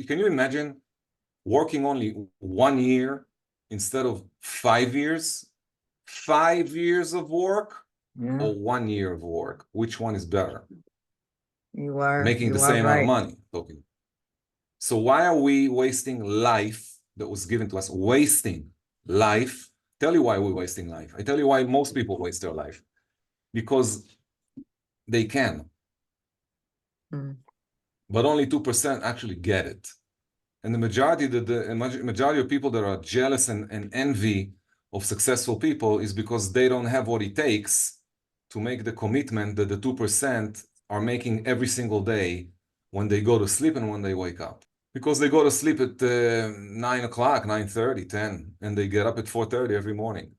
Can you imagine working only 1 year instead of 5 years? 5 years of work or 1 year of work? Which one is better? You are Making the same amount of money. Okay. So why are we wasting life that was given to us? Wasting life. Tell you why we're wasting life. I tell you why most people waste their life. Because they can. But only 2% actually get it. And the majority of people that are jealous and envy of successful people is because they don't have what it takes to make the commitment that the 2% are making every single day when they go to sleep and when they wake up. Because they go to sleep at 9 o'clock, 9:30, 10, and they get up at 4:30 every morning.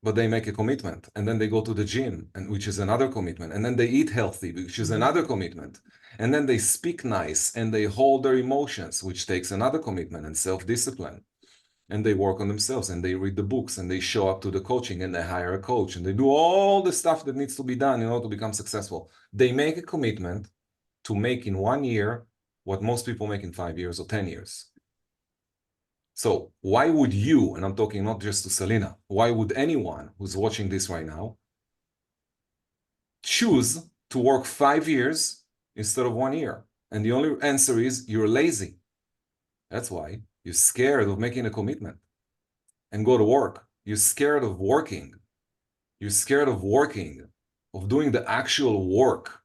But they make a commitment, and then they go to the gym, which is another commitment, and then they eat healthy, which is another commitment, and then they speak nice, and they hold their emotions, which takes another commitment and self-discipline, and they work on themselves, and they read the books, and they show up to the coaching, and they hire a coach, and they do all the stuff that needs to be done in order to become successful. They make a commitment to make in 1 year what most people make in 5 years or 10 years. So why would you, and I'm talking not just to Selena, why would anyone who's watching this right now choose to work 5 years instead of 1 year? And the only answer is you're lazy. That's why you're scared of making a commitment and go to work. You're scared of working. You're scared of working, of doing the actual work,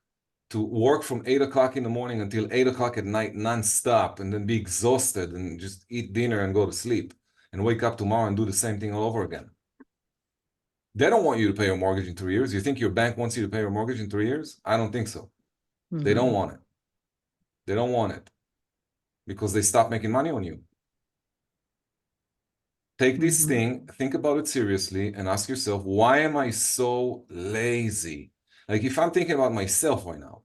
to work from 8 o'clock in the morning until 8 o'clock at night nonstop, and then be exhausted and just eat dinner and go to sleep and wake up tomorrow and do the same thing all over again. They don't want you to pay your mortgage in 3 years. You think your bank wants you to pay your mortgage in 3 years? I don't think so. They don't want it. They don't want it because they stop making money on you. Take this thing, think about it seriously, and ask yourself, why am I so lazy? Like, if I'm thinking about myself right now,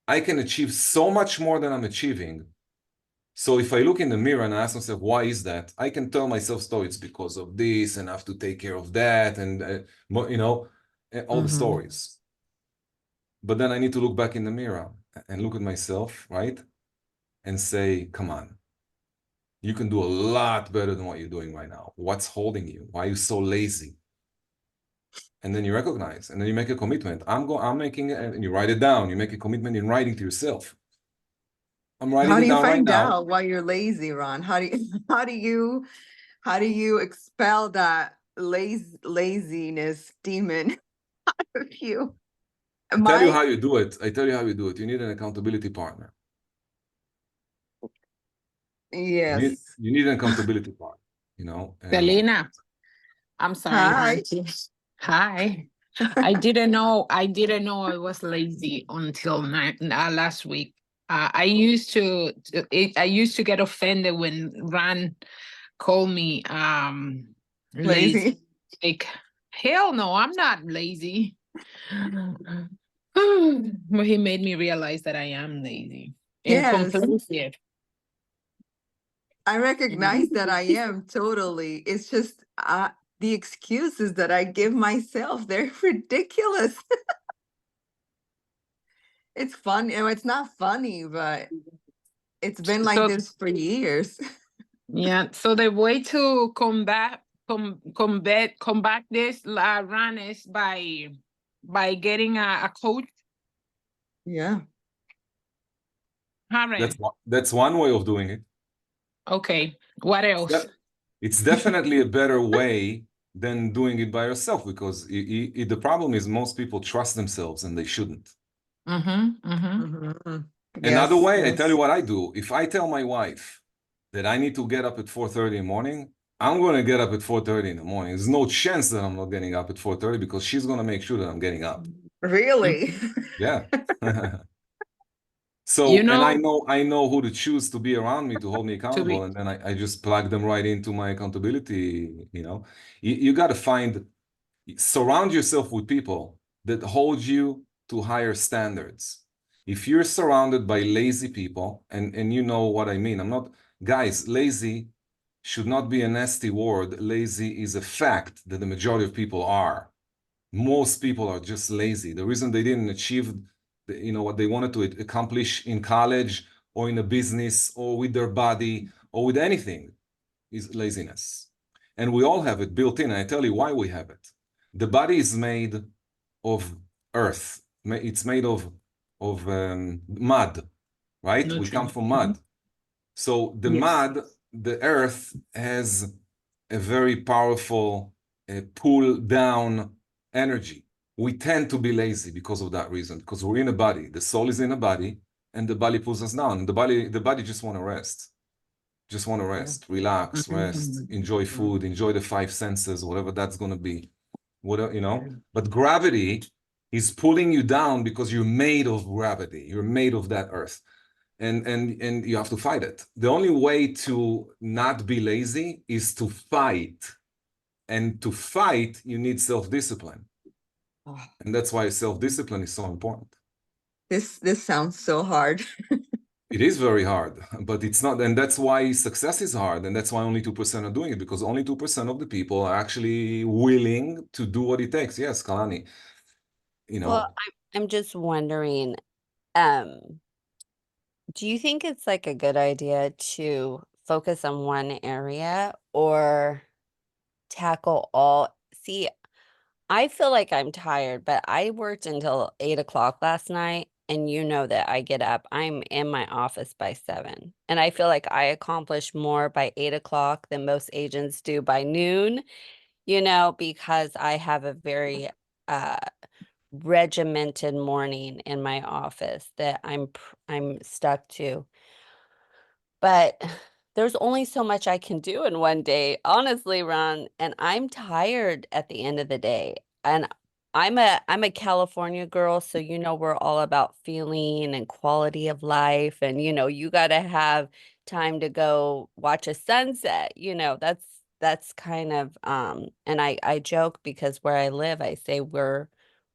I can achieve so much more than I'm achieving. So if I look in the mirror and I ask myself, why is that? I can tell myself, oh, it's because of this, and I have to take care of that, and all the stories. But then I need to look back in the mirror and look at myself, right? And say, come on, you can do a lot better than what you're doing right now. What's holding you? Why are you so lazy? And then you recognize, and then you make a commitment. I'm making it, and you write it down. You make a commitment in writing to yourself. I'm writing it down right now. How do you find out why you're lazy, Ron? How do you expel that laziness demon out of you? I tell you how you do it. I tell you how you do it. You need an accountability partner. Yes. You need an accountability partner, you know. Selena, I'm sorry. Hi. Hi. I didn't know I was lazy until last week. I used to get offended when Ran called me lazy. Like, hell no, I'm not lazy. But he made me realize that I am lazy. Yes. Incomplete. I recognize that I am totally. It's just the excuses that I give myself, they're ridiculous. It's fun. It's not funny, but it's been like this for years. Yeah. So the way to combat this run is by getting a coach. Yeah. That's one way of doing it. Okay. What else? It's definitely a better way than doing it by yourself, because the problem is most people trust themselves and they shouldn't. Another way, I tell you what I do. If I tell my wife that I need to get up at 4:30 in the morning, I'm going to get up at 4:30 in the morning. There's no chance that I'm not getting up at 4:30 because she's going to make sure that I'm getting up. Really? Yeah. So, and I know who to choose to be around me to hold me accountable, and then I just plug them right into my accountability. You got to surround yourself with people that hold you to higher standards. If you're surrounded by lazy people, and you know what I mean, guys, lazy should not be a nasty word. Lazy is a fact that the majority of people are. Most people are just lazy. The reason they didn't achieve what they wanted to accomplish in college or in a business or with their body or with anything is laziness. And we all have it built in. And I tell you why we have it. The body is made of earth. It's made of mud, right? We come from mud. So the mud, the earth has a very powerful pull down energy. We tend to be lazy because of that reason, because we're in a body. The soul is in a body, and the body pulls us down. The body just want to rest. Just want to rest, relax, rest, enjoy food, enjoy the five senses, whatever that's going to be. Whatever, you know. But gravity is pulling you down because you're made of gravity. You're made of that earth. And you have to fight it. The only way to not be lazy is to fight. And to fight, you need self-discipline. And that's why self-discipline is so important. This sounds so hard. It is very hard, but it's not, and that's why success is hard, and that's why only 2% are doing it, because only 2% of the people are actually willing to do what it takes. Yes, Kalani, you know. Well, I'm just wondering, do you think it's like a good idea to focus on one area or tackle all? See, I feel like I'm tired, but I worked until 8 o'clock last night, and you know that I get up. I'm in my office by 7, and I feel like I accomplish more by 8 o'clock than most agents do by noon, you know, because I have a very regimented morning in my office that I'm stuck to. But there's only so much I can do in one day, honestly, Ron, and I'm tired at the end of the day. And I'm a California girl, so you know we're all about feeling and quality of life, and you know you got to have time to go watch a sunset. You know, that's kind of and I joke because where I live, I say we're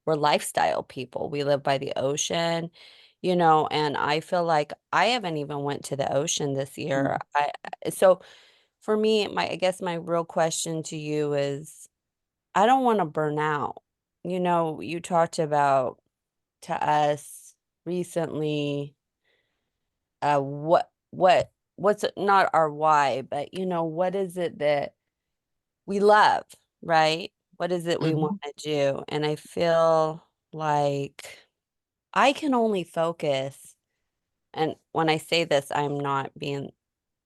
lifestyle people. We live by the ocean, you know, and I feel like I haven't even went to the ocean this year. So for me, I guess my real question to you is I don't want to burn out. You know, you talked about to us recently what's not our why, but you know, what is it that we love, right? What is it we want to do? And I feel like I can only focus, and when I say this, I'm not being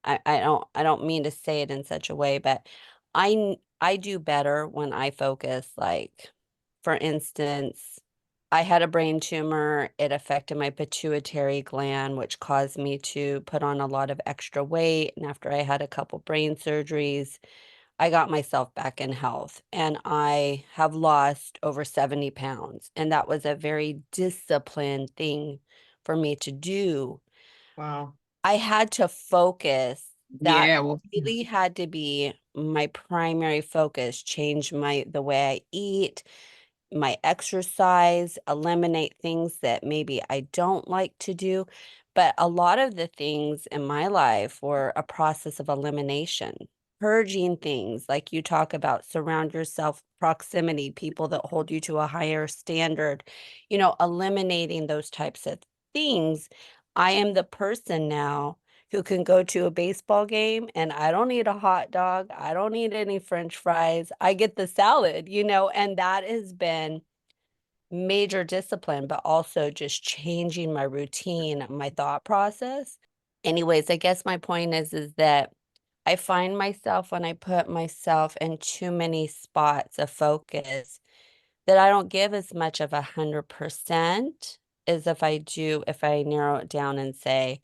I don't mean to say it in such a way, but I do better when I focus. Like, for instance, I had a brain tumor. It affected my pituitary gland, which caused me to put on a lot of extra weight. And after I had a couple brain surgeries, I got myself back in health, and I have lost over 70 pounds. And that was a very disciplined thing for me to do. Wow. I had to focus. That Yeah, well, really had to be my primary focus, change the way I eat, my exercise, eliminate things that maybe I don't like to do. But a lot of the things in my life were a process of elimination, purging things like you talk about, surround yourself, proximity, people that hold you to a higher standard, you know, eliminating those types of things. I am the person now who can go to a baseball game and I don't need a hot dog. I don't need any French fries. I get the salad, you know, and that has been major discipline, but also just changing my routine, my thought process. Anyways, I guess my point is that I find myself when I put myself in too many spots of focus that I don't give as much of 100% as if I narrow it down and say,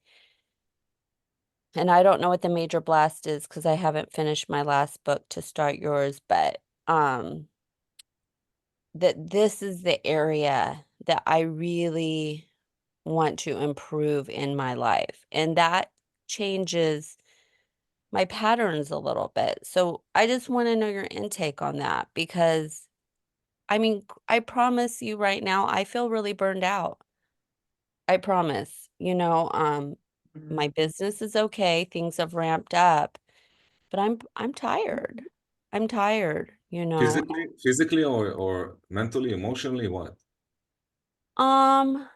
and I don't know what the major blast is because I haven't finished my last book to start yours, but that this is the area that I really want to improve in my life. And that changes my patterns a little bit. So I just want to know your intake on that because I mean, I promise you right now, I feel really burned out. I promise. You know, my business is okay, things have ramped up, but I'm tired. I'm tired, you know. Physically or mentally, emotionally, what? Um,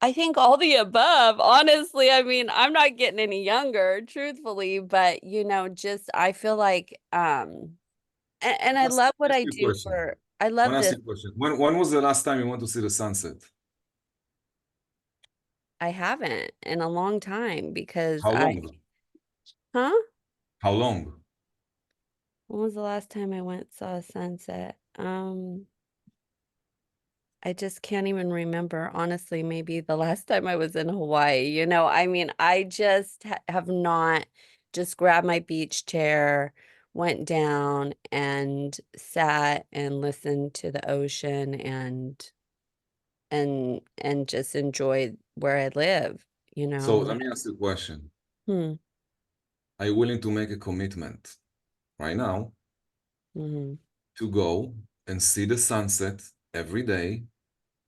I think all the above, honestly. I mean, I'm not getting any younger, truthfully, but you know, just I feel like and I love what Ask I you a do question. for I I love want to ask this. you a question. When was the last time you went to see the sunset? I haven't in a long time because How long? huh? How long? When was the last time I went and saw a sunset? I just can't even remember. Honestly, maybe the last time I was in Hawaii, you know, I mean, I just have not just grabbed my beach chair, went down and sat and listened to the ocean and just enjoyed where I live, you So know. let me ask you a question. Hmm. Are you willing to make a commitment right now Hmm. to go and see the sunset every day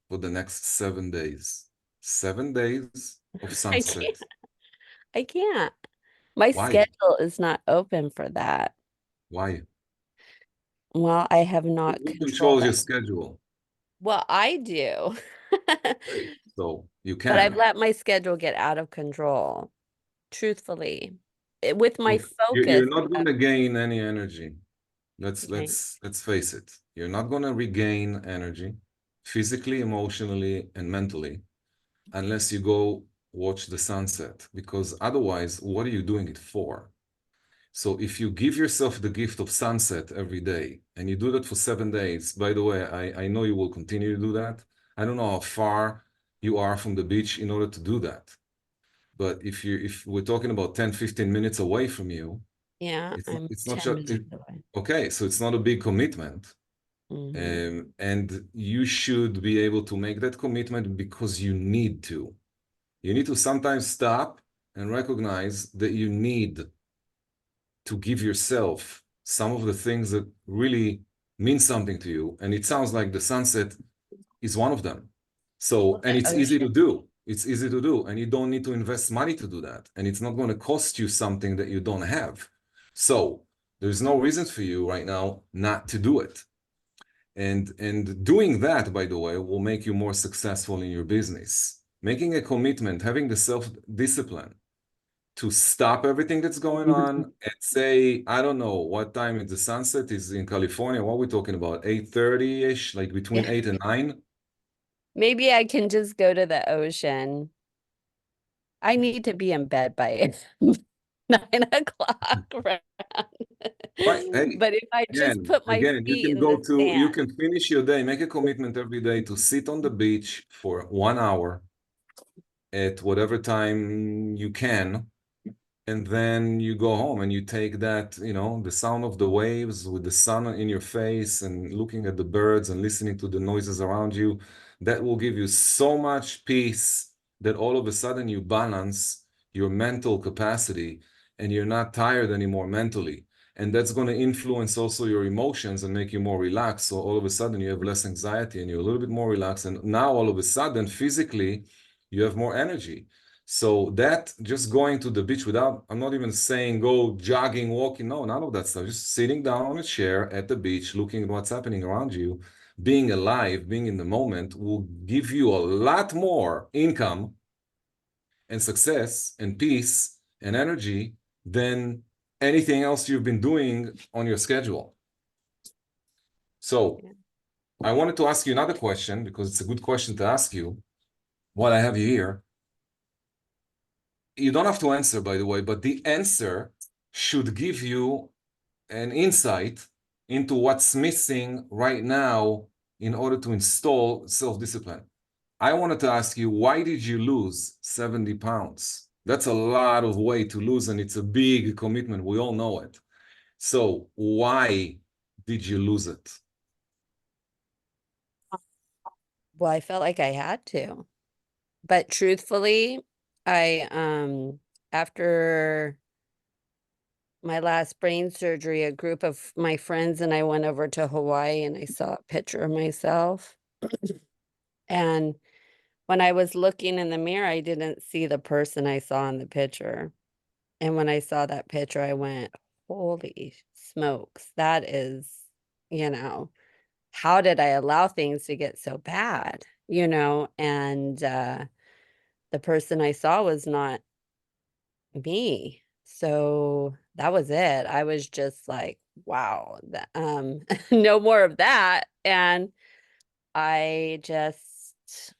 for the next 7 days? 7 days of I sunset. can't. I can't. My Why? schedule is not open for that. Why? Well, I have not Who controlled controls your that. schedule? Well, I do. Great. So you But I've can. let my schedule get out of control, truthfully. With my Look, focus you're not going of, to gain any energy. Let's okay, let's let's face it. You're not going to regain energy physically, emotionally, and mentally unless you go watch the sunset, because otherwise, what are you doing it for? So if you give yourself the gift of sunset every day and you do that for 7 days, by the way, I know you will continue to do that. I don't know how far you are from the beach in order to do that. But if we're talking about 10, 15 minutes away from you, yeah, I'm it's not 10 just minutes away. okay, so it's not a big commitment. Hmm. And you should be able to make that commitment because you need to. You need to sometimes stop and recognize that you need to give yourself some of the things that really mean something to you. And it sounds like the sunset is one of them. So, Well, and the it's easy to ocean. do. It's easy to do. And you don't need to invest money to do that. And it's not going to cost you something that you don't have. So there's no reason for you right now not to do it. And doing that, by the way, will make you more successful in your business. Making a commitment, having the self-discipline to stop everything that's going on and say, I don't know what time the sunset is in California. What are we talking about? 8:30-ish, like between Yeah. 8 and 9? Maybe I can just go to the ocean. I need to be in bed by 9 o'clock. Right. Hey, But if I just put my you feet can in the go to, you sand, can finish your day, make a commitment every day to sit on the beach for 1 hour at whatever time you can. And then you go home and you take that, the sound of the waves with the sun in your face and looking at the birds and listening to the noises around you. That will give you so much peace that all of a sudden you balance your mental capacity and you're not tired anymore mentally. And that's going to influence also your emotions and make you more relaxed. So all of a sudden you have less anxiety and you're a little bit more relaxed. And now all of a sudden, physically, you have more energy. So that just going to the beach without, I'm not even saying go jogging, walking, no, none of that stuff. Just sitting down on a chair at the beach, looking at what's happening around you, being alive, being in the moment will give you a lot more income and success and peace and energy than anything else you've been doing on your schedule. So I wanted to ask you another question because it's a good question to ask you while I have you here. You don't have to answer, by the way, but the answer should give you an insight into what's missing right now in order to install self-discipline. I wanted to ask you, why did you lose 70 pounds? That's a lot of weight to lose, and it's a big commitment. We all know it. So why did you lose it? well, I felt like I had to. But truthfully, I after my last brain surgery, a group of my friends and I went over to Hawaii and I saw a picture of myself. And when I was looking in the mirror, I didn't see the person I saw in the picture. And when I saw that picture, I went, holy smokes, that is, you know, how did I allow things to get so bad? And the person I saw was not me. So that was it. I was just like, wow, no more of that. And I just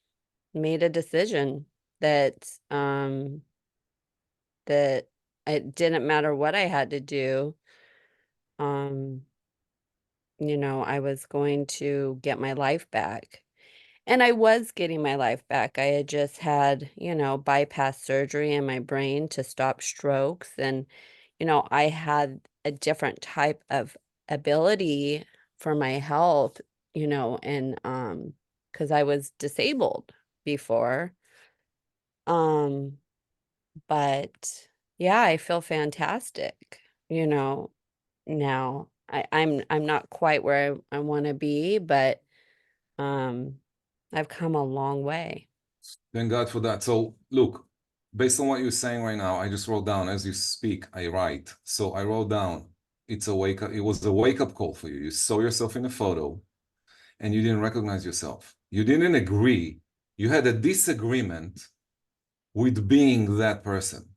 made a decision that that it didn't matter what I had to do. I was going to get my life back. And I was getting my life back. I had just had, bypass surgery in my brain to stop strokes. And, I had a different type of ability for my health, and because I was disabled before. But yeah, I feel fantastic, now. I'm not quite where I want to be, but I've come a long way. Thank God for that. So look, based on what you're saying right now, I just wrote down as you speak, I write. So I wrote down, it was a wake-up call for you. You saw yourself in a photo and you didn't recognize yourself. You didn't agree. You had a disagreement with being that person.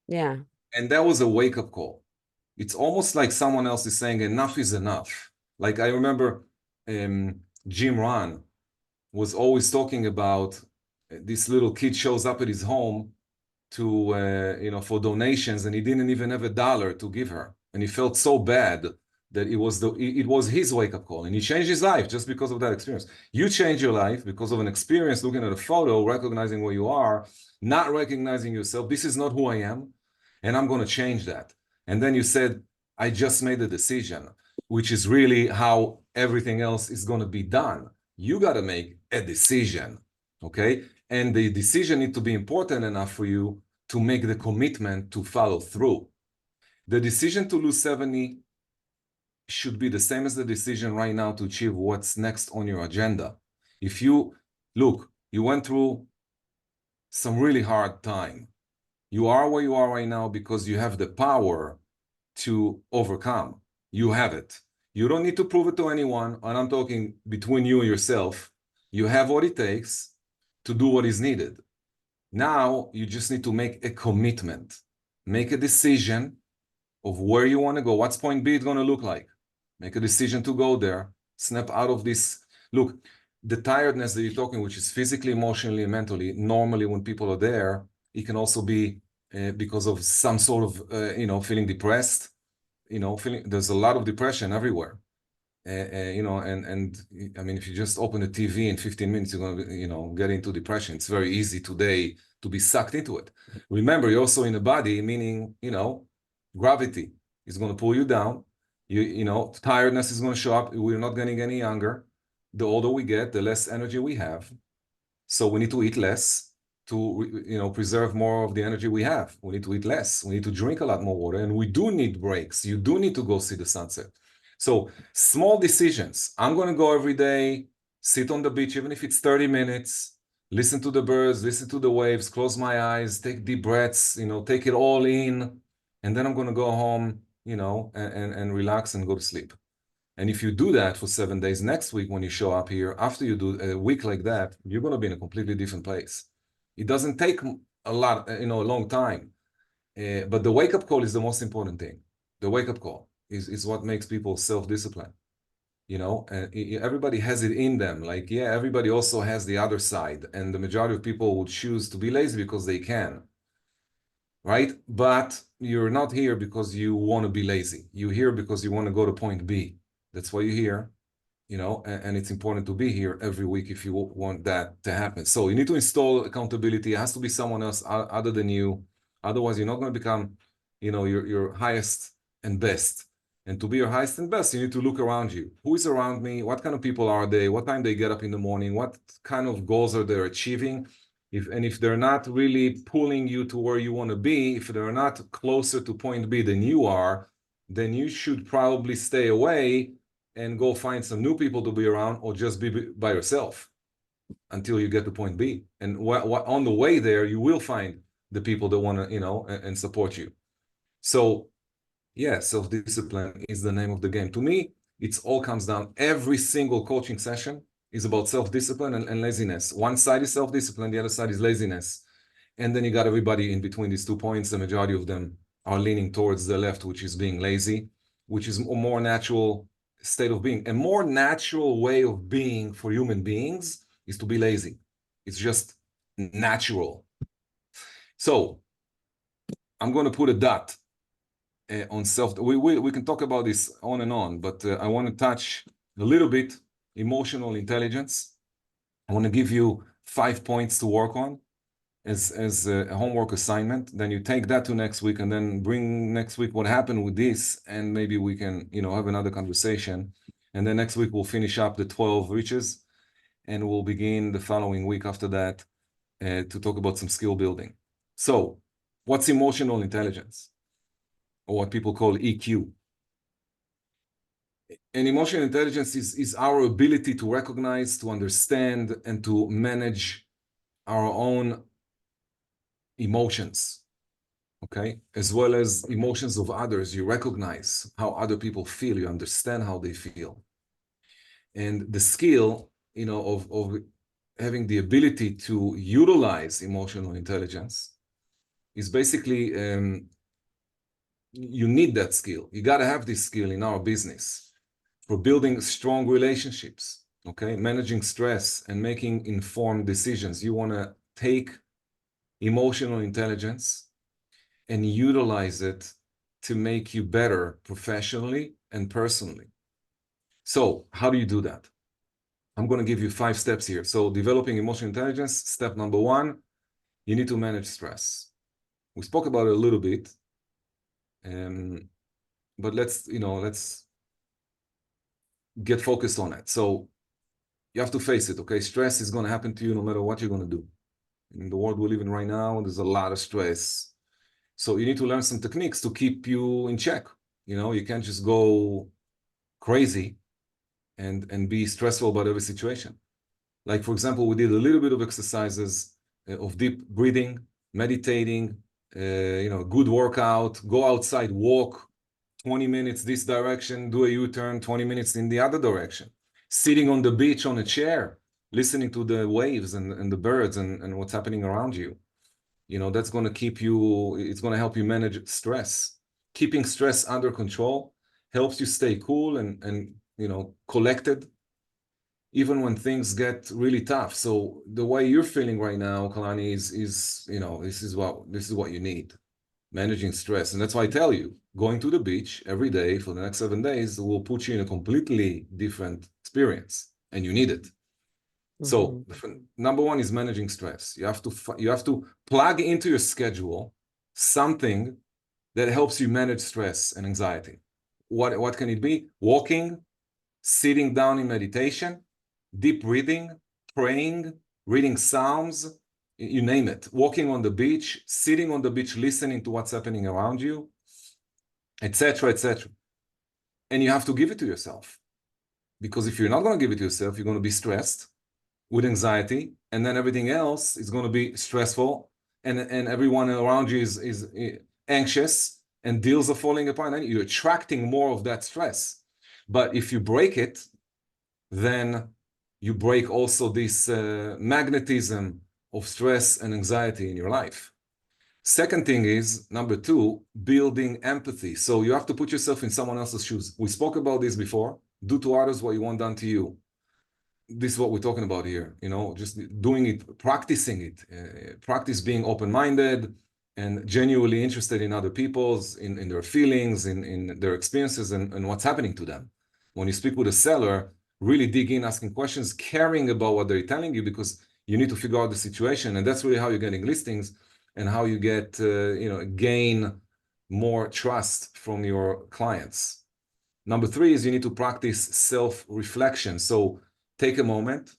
Yeah. And that was a wake-up call. It's almost like someone else is saying enough is enough. Like I remember Jim Ran was always talking about this little kid shows up at his home to for donations, and he didn't even have $1 to give her, and he felt so bad that it was his wake-up call, and he changed his life just because of that experience. You change your life because of an experience, looking at a photo, recognizing where you are, not recognizing yourself. This is not who I am, and I'm going to change that. And then you said, I just made a decision, which is really how everything else is going to be done. You got to make a decision, okay? And the decision needs to be important enough for you to make the commitment to follow through. The decision to lose 70 should be the same as the decision right now to achieve what's next on your agenda. If you went through some really hard time. You are where you are right now because you have the power to overcome. You have it. You don't need to prove it to anyone, and I'm talking between you and yourself. You have what it takes to do what is needed. Now, you just need to make a commitment. Make a decision of where you want to go. What's point B going to look like? Make a decision to go there. Snap out of this. Look, the tiredness that you're talking, which is physically, emotionally, and mentally, normally when people are there, it can also be because of some sort of, feeling depressed. There's a lot of depression everywhere. And I mean, if you just open the TV in 15 minutes, you're going to, get into depression. It's very easy today to be sucked into it. Remember, you're also in a body, meaning, gravity is going to pull you down. Tiredness is going to show up. We're not getting any younger. The older we get, the less energy we have. So we need to eat less to, preserve more of the energy we have. We need to eat less. We need to drink a lot more water. And we do need breaks. You do need to go see the sunset. So small decisions. I'm going to go every day, sit on the beach, even if it's 30 minutes, listen to the birds, listen to the waves, close my eyes, take deep breaths, take it all in. And then I'm going to go home, and relax and go to sleep. And if you do that for 7 days, next week, when you show up here, after you do a week like that, you're going to be in a completely different place. It doesn't take a lot, a long time. But the wake-up call is the most important thing. The wake-up call is what makes people self-discipline. Everybody has it in them. Like, yeah, everybody also has the other side. And the majority of people would choose to be lazy because they can. Right? But you're not here because you want to be lazy. You're here because you want to go to point B. That's why you're here, and it's important to be here every week if you want that to happen. So you need to install accountability. It has to be someone else other than you. Otherwise, you're not going to become, your highest and best. And to be your highest and best, you need to look around you. Who is around me? What kind of people are they? What time they get up in the morning? What kind of goals are they achieving? If they're not really pulling you to where you want to be, if they're not closer to point B than you are, then you should probably stay away and go find some new people to be around, or just be by yourself until you get to point B. And on the way there, you will find the people that want to, and support you. So yeah, self-discipline is the name of the game. To me, it all comes down, every single coaching session is about self-discipline and laziness. One side is self-discipline, the other side is laziness. And then you got everybody in between these 2 points. The majority of them are leaning towards the left, which is being lazy, which is a more natural state of being. A more natural way of being for human beings is to be lazy. It's just natural. So I'm going to put a dot on self. We can talk about this on and on, but I want to touch a little bit emotional intelligence. I want to give you 5 points to work on as a homework assignment. Then you take that to next week, and then bring next week what happened with this, and maybe we can, have another conversation. And then next week we'll finish up the 12 riches, and we'll begin the following week after that to talk about some skill building. So, what's emotional intelligence, or what people call EQ? And emotional intelligence is our ability to recognize, to understand, and to manage our own emotions, okay? As well as emotions of others. You recognize how other people feel, you understand how they feel. And the skill, of having the ability to utilize emotional intelligence is basically, you need that skill. You got to have this skill in our business for building strong relationships, okay? Managing stress and making informed decisions. You want to take emotional intelligence and utilize it to make you better professionally and personally. So how do you do that? I'm going to give you 5 steps here. So developing emotional intelligence, step number 1, you need to manage stress. We spoke about it a little bit, but let's get focused on it. So you have to face it, okay? Stress is going to happen to you no matter what you're going to do. In the world we live in right now, there's a lot of stress. So you need to learn some techniques to keep you in check. You can't just go crazy and be stressful about every situation. Like, for example, we did a little bit of exercises of deep breathing, meditating, good workout, go outside, walk 20 minutes this direction, do a U-turn, 20 minutes in the other direction. Sitting on the beach on a chair, listening to the waves and the birds and what's happening around you. That's going to it's going to help you manage stress. Keeping stress under control helps you stay cool and collected, even when things get really tough. So the way you're feeling right now, Kalani, is this is what you need, managing stress. And that's why I tell you, going to the beach every day for the next 7 days will put you in a completely different experience, and you need it. So number 1 is managing stress. You have to plug into your schedule something that helps you manage stress and anxiety. What can it be? Walking, sitting down in meditation, deep breathing, praying, reading Psalms, you name it. Walking on the beach, sitting on the beach, listening to what's happening around you, etc., etc. And you have to give it to yourself. Because if you're not going to give it to yourself, you're going to be stressed with anxiety, and then everything else is going to be stressful, and everyone around you is anxious, and deals are falling apart, and you're attracting more of that stress. But if you break it, then you break also this magnetism of stress and anxiety in your life. Second thing is, number 2, building empathy. So you have to put yourself in someone else's shoes. We spoke about this before. Do to others what you want done to you. This is what we're talking about here, just doing it, practicing it. Practice being open-minded and genuinely interested in other people's, in their feelings, in their experiences, and what's happening to them. When you speak with a seller, really dig in, asking questions, caring about what they're telling you, because you need to figure out the situation. And that's really how you're getting listings and how you get, gain more trust from your clients. Number 3 is you need to practice self-reflection. So take a moment,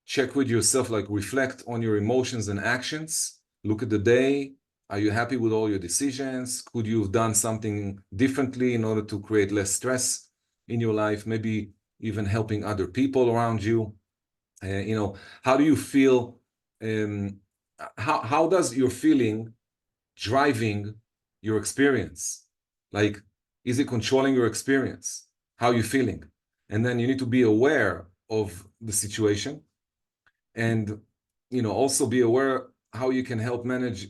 check with yourself, like reflect on your emotions and actions. Look at the day. Are you happy with all your decisions? Could you have done something differently in order to create less stress in your life? Maybe even helping other people around you. How do you feel? How does your feeling driving your experience? Like, is it controlling your experience? How are you feeling? And then you need to be aware of the situation, and also be aware how you can help manage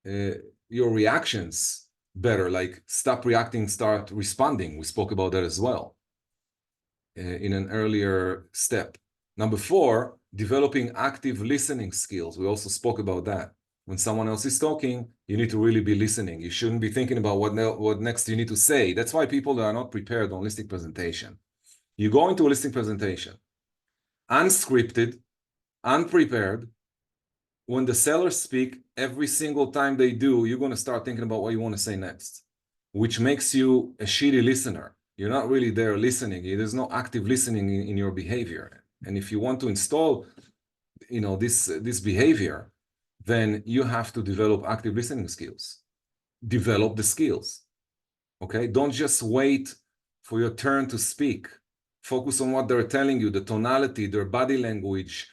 your reactions better, like stop reacting, start responding. We spoke about that as well in an earlier step. Number 4, developing active listening skills. We also spoke about that. When someone else is talking, you need to really be listening. You shouldn't be thinking about what next you need to say. That's why people that are not prepared on listing presentation. You go into a listing presentation, unscripted, unprepared. When the sellers speak, every single time they do, you're going to start thinking about what you want to say next, which makes you a shitty listener. You're not really there listening. There's no active listening in your behavior. And if you want to install, this behavior, then you have to develop active listening skills. Develop the skills. Okay? Don't just wait for your turn to speak. Focus on what they're telling you, the tonality, their body language.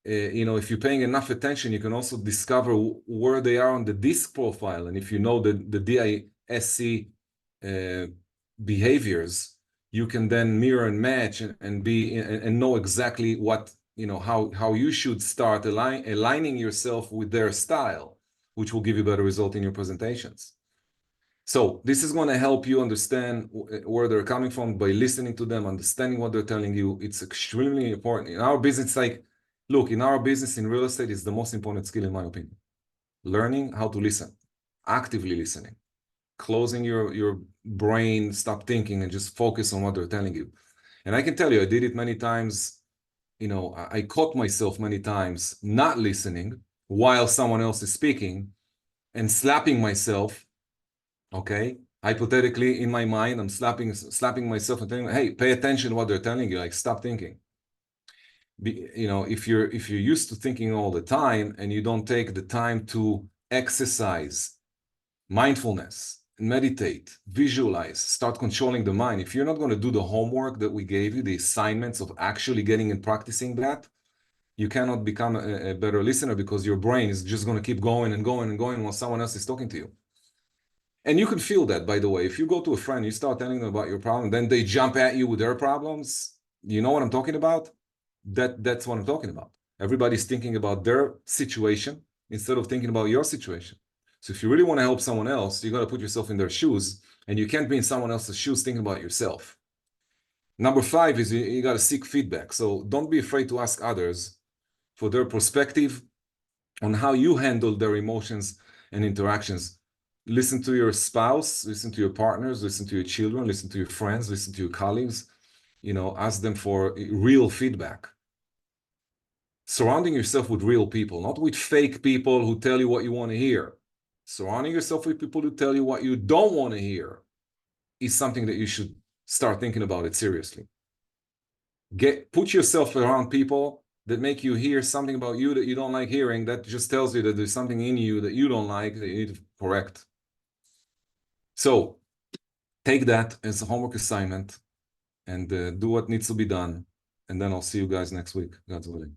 If you're paying enough attention, you can also discover where they are on the DISC profile. And if you know the DISC behaviors, you can then mirror and match and know exactly what, how you should start aligning yourself with their style, which will give you better result in your presentations. So this is going to help you understand where they're coming from by listening to them, understanding what they're telling you. It's extremely important. In our business, in our business in real estate, it's the most important skill, in my opinion. Learning how to listen, actively listening, closing your brain, stop thinking, and just focus on what they're telling you. And I can tell you, I did it many times. I caught myself many times not listening while someone else is speaking and slapping myself. Okay, hypothetically in my mind, I'm slapping myself and telling, hey, pay attention to what they're telling you. Like, stop thinking. If you're used to thinking all the time and you don't take the time to exercise mindfulness, meditate, visualize, start controlling the mind. If you're not going to do the homework that we gave you, the assignments of actually getting and practicing that, you cannot become a better listener, because your brain is just going to keep going and going and going while someone else is talking to you. And you can feel that, by the way. If you go to a friend, you start telling them about your problem, then they jump at you with their problems. You know what I'm talking about? That's what I'm talking about. Everybody's thinking about their situation instead of thinking about your situation. So if you really want to help someone else, you got to put yourself in their shoes, and you can't be in someone else's shoes thinking about yourself. Number 5 is you got to seek feedback. So don't be afraid to ask others for their perspective on how you handle their emotions and interactions. Listen to your spouse, listen to your partners, listen to your children, listen to your friends, listen to your colleagues. Ask them for real feedback. Surrounding yourself with real people, not with fake people who tell you what you want to hear. Surrounding yourself with people who tell you what you don't want to hear is something that you should start thinking about it seriously. Put yourself around people that make you hear something about you that you don't like hearing. That just tells you that there's something in you that you don't like that you need to correct. So take that as a homework assignment and do what needs to be done. And then I'll see you guys next week, God's willing.